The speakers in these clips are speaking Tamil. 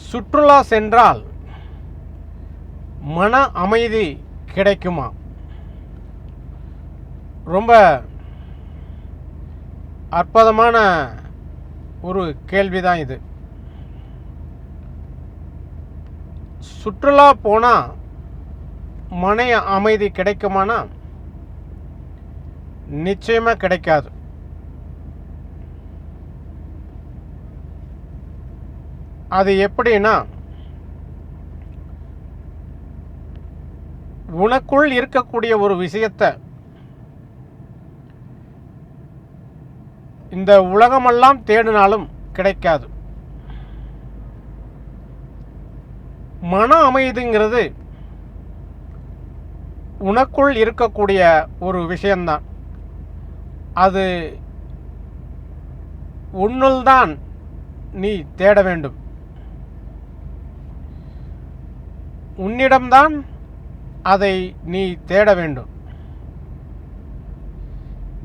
சுற்றுலா சென்றால் மன அமைதி கிடைக்குமா? ரொம்ப அற்புதமான ஒரு கேள்விதான் இது. சுற்றுலா போனால் மன அமைதி கிடைக்குமானா நிச்சயமாக கிடைக்காது. அது எப்படின்னா, உனக்குள் இருக்கக்கூடிய ஒரு விஷயத்தை இந்த உலகமெல்லாம் தேடினாலும் கிடைக்காது. மன அமைதிங்கிறது உனக்குள் இருக்கக்கூடிய ஒரு விஷயம்தான். அது உன்னுள்தான் நீ தேட வேண்டும். உன்னிடம்தான் அதை நீ தேட வேண்டும்.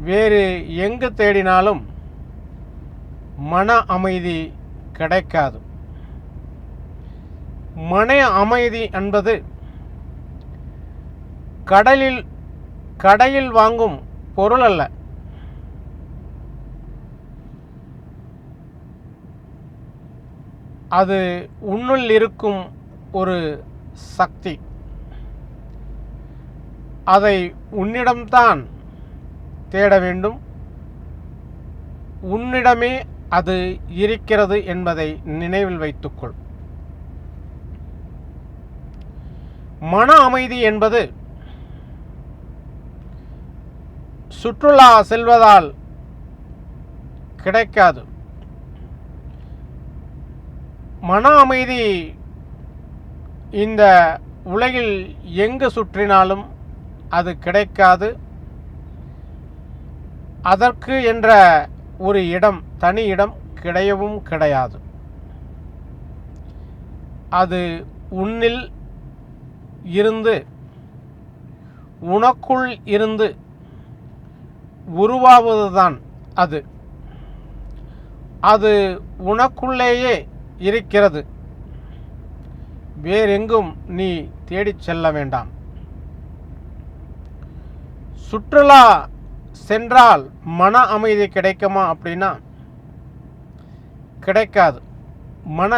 வேறு எங்கு தேடினாலும் மன அமைதி கிடைக்காது. மன அமைதி என்பது கடையில் வாங்கும் பொருள் அல்ல. அது உன்னுள் இருக்கும் ஒரு சக்தி. அதை உன்னிடம்தான் தேட வேண்டும். உன்னிடமே அது இருக்கிறது என்பதை நினைவில் வைத்துக்கொள். மன அமைதி என்பது சுற்றுலா செல்வதால் கிடைக்காது. மன அமைதி இந்த உலகில் எங்கு சுற்றினாலும் அது கிடைக்காது. அதற்கு என்ற ஒரு இடம், தனி இடம் கிடையவும் கிடையாது. அது உன்னில் இருந்து, உனக்குள் இருந்து உருவாவதுதான் அது. அது உனக்குள்ளேயே இருக்கிறது. வேறெங்கும் நீ தேடிச் செல்ல வேண்டாம். சுற்றுலா சென்றால் மன அமைதி கிடைக்குமா அப்படின்னா கிடைக்காது. மன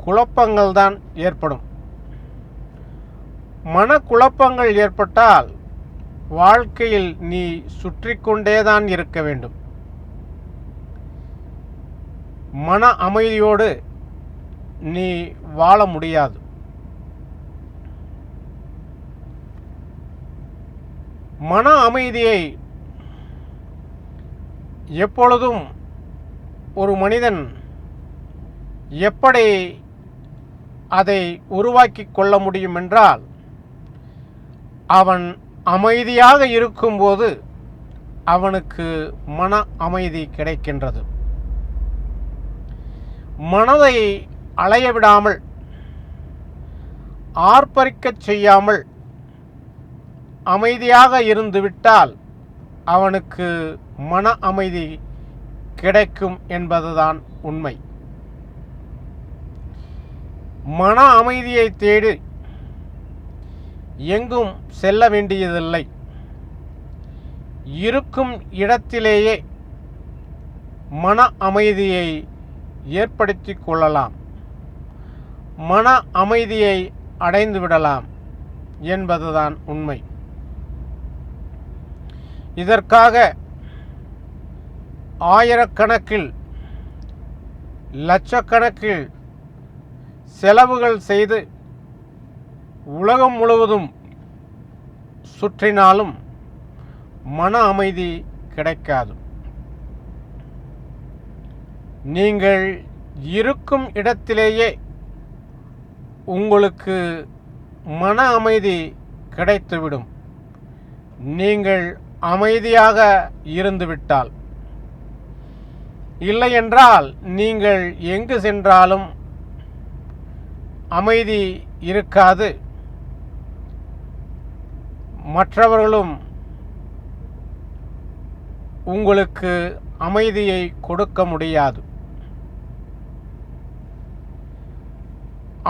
குழப்பங்கள் தான் ஏற்படும். மனக்குழப்பங்கள் ஏற்பட்டால் வாழ்க்கையில் நீ சுற்றி கொண்டேதான் இருக்க வேண்டும். மன அமைதியோடு நீ வாழ முடியாது. மன அமைதியை எப்பொழுதும் ஒரு மனிதன் எப்படி அதை உருவாக்கி கொள்ள முடியும் என்றால், அவன் அமைதியாக இருக்கும்போது அவனுக்கு மன அமைதி கிடைக்கின்றது. மனதை அலைய விடாமல், ஆர்ப்பரிக்கச் செய்யாமல் அமைதியாக இருந்துவிட்டால் அவனுக்கு மன அமைதி கிடைக்கும் என்பதுதான் உண்மை. மன அமைதியை தேடி எங்கும் செல்ல வேண்டியதில்லை. இருக்கும் இடத்திலேயே மன அமைதியை ஏற்படுத்தி கொள்ளலாம். மன அமைதியை அடைந்து விடலாம் என்பதுதான் உண்மை. இதற்காக ஆயிரக்கணக்கில், லட்சக்கணக்கில் செலவுகள் செய்து உலகம் முழுவதும் சுற்றினாலும் மன அமைதி கிடைக்காது. நீங்கள் இருக்கும் இடத்திலேயே உங்களுக்கு மன அமைதி கிடைத்துவிடும். நீங்கள் அமைதியாக இருந்துவிட்டால். இல்லையென்றால் நீங்கள் எங்கு சென்றாலும் அமைதி இருக்காது. மற்றவர்களும் உங்களுக்கு அமைதியை கொடுக்க முடியாது.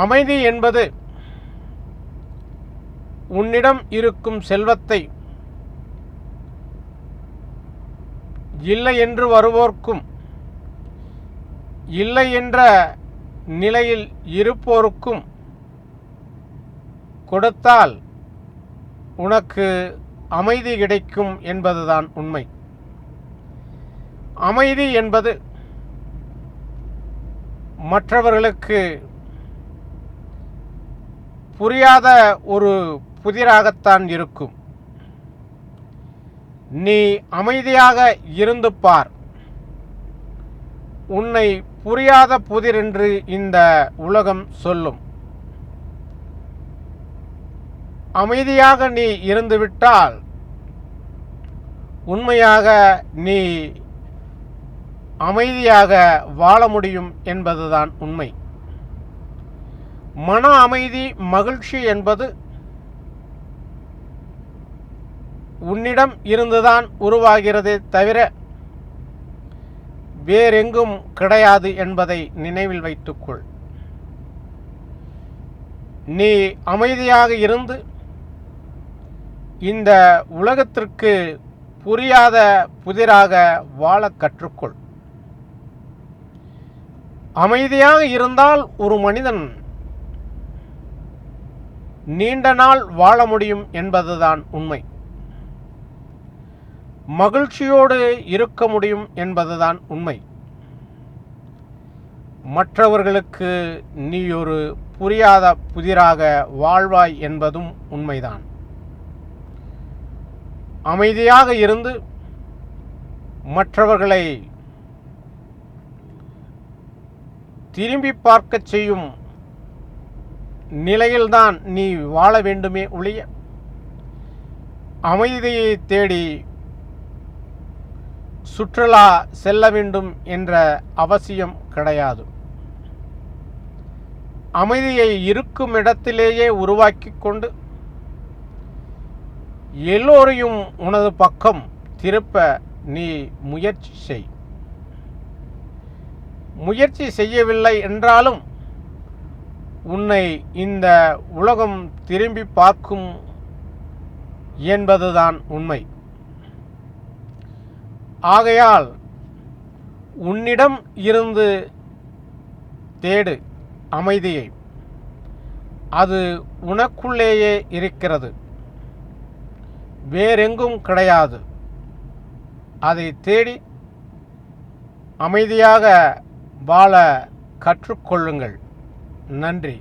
அமைதி என்பது உன்னிடம் இருக்கும் செல்வத்தை இல்லை என்று வருவோர்க்கும் இல்லை என்ற நிலையில் இருப்போருக்கும் கொடுத்தால் உனக்கு அமைதி கிடைக்கும் என்பதுதான் உண்மை. அமைதி என்பது மற்றவர்களுக்கு புரியாத ஒரு புதிராகத்தான் இருக்கும். நீ அமைதியாக இருந்து பார், உன்னை புரியாத புதிர் என்று இந்த உலகம் சொல்லும். அமைதியாக நீ இருந்துவிட்டால் உண்மையாக நீ அமைதியாக வாழ முடியும் என்பதுதான் உண்மை. மன அமைதி, மகிழ்ச்சி என்பது உன்னிடம் இருந்துதான் உருவாகிறதே தவிர வேறெங்கும் கிடையாது என்பதை நினைவில் வைத்துக்கொள். நீ அமைதியாக இருந்து இந்த உலகத்திற்கு புரியாத புதிராக வாழ கற்றுக்கொள். அமைதியாக இருந்தால் ஒரு மனிதன் நீண்ட நாள் வாழ முடியும் என்பதுதான் உண்மை. மகிழ்ச்சியோடு இருக்க முடியும் என்பதுதான் உண்மை. மற்றவர்களுக்கு நீ ஒரு புரியாத புதிராக வாழ்வாய் என்பதும் உண்மைதான். அமைதியாக இருந்து மற்றவர்களை திரும்பி பார்க்க செய்யும் நிலையில்தான் நீ வாழ வேண்டுமே ஒழிய அமைதியை தேடி சுற்றுலா செல்ல வேண்டும் என்ற அவசியம் கிடையாது. அமைதியை இருக்கும் இடத்திலேயே உருவாக்கி கொண்டு எல்லோரையும் உனது பக்கம் திருப்ப நீ முயற்சி செய். முயற்சி செய்யவில்லை என்றாலும் உன்னை இந்த உலகம் திரும்பி பார்க்கும் என்பதுதான் உண்மை. ஆகையால் உன்னிடம் இருந்து தேடு அமைதியை. அது உனக்குள்ளேயே இருக்கிறது, வேறெங்கும் கிடையாது. அதை தேடி அமைதியாக வாழ கற்றுக்கொள்ளுங்கள். நன்றி.